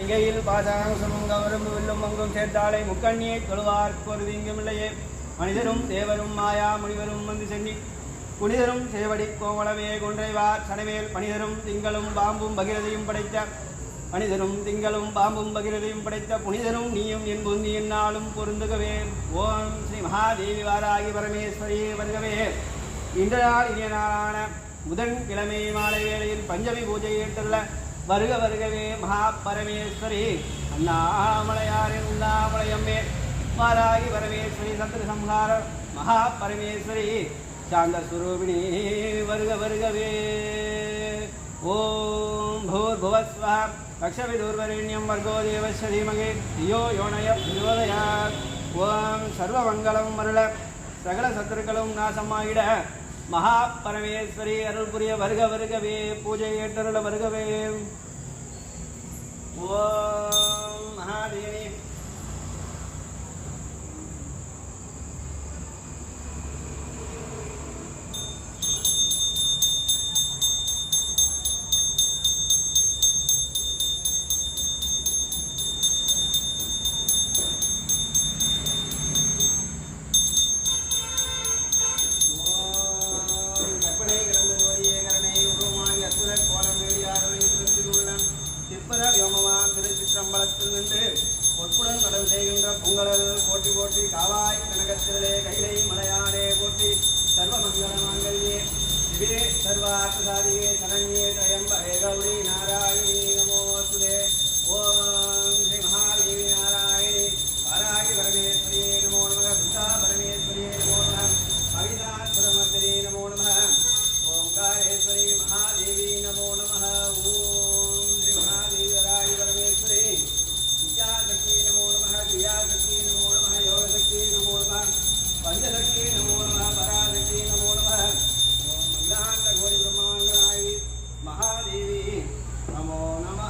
இங்கையில் பாசாங்கமும் கவரும் வில்லும் மங்கும் சேர்த்தாலே முக்கண்ணியை தொழுவார்க்கு ஒரு தீங்குமில்லையே. மனிதரும் தேவரும் மாயா முனிவரும் வந்து சென்னி புனிதரும் சேவடி கோவளவே குன்றைவார் சனவேல் பனிதரும் திங்களும் பாம்பும் பகிரதையும் படைத்த மனிதரும் திங்களும் பாம்பும் பகிரதையும் படைத்த புனிதரும் நீயும் என் புந்தி என்னாலும் பொருந்துகவே. ஓம் ஸ்ரீ மகாதேவி வாராகி பரமேஸ்வரி வருகவே. இன்று நாள் இனிய நாளான புதன்கிழமை மாலை வேளையில் பஞ்சமி பூஜை ஏற்றுள்ள வருக வருகவே மகா பரமேஸ்வரி. அண்ணாமலையாரின் உண்ணாமலையம்மே வாராகி பரமேஸ்வரி சத்ரு சம்ஹார மகா பரமேஸ்வரி சாந்த சுரூபிணி வருக வருகவே. ஓம் பூர்புவஸ்வஹ லக்ஷவிதுர்வரேண்யம் வர்கோ தேவஸ்ய தீமஹி धियो यो नः प्रचोदयात्. ஓம் சர்வமங்கலம் மருள சகல சத்துருக்களும் நாசமாயிட மகா பரமேஸ்வரி அருள் புரிய வருக வருகவே. பூஜை ஏற்றருள வருகவே. ஓம் மகாதேவி திருச்சிற்றம்பலத்தில் நின்று பொற்புடன் கடல் செய்கின்ற பொங்கலல் போட்டி போட்டி காவாய் கனகத்திரளே கைலை மலையானே போட்டி சர்வமங்கல மாங்கல்யே சிவே சர்வார்த்தசாதியே சரண்யே திரையம்பகே கௌரி நாராயணி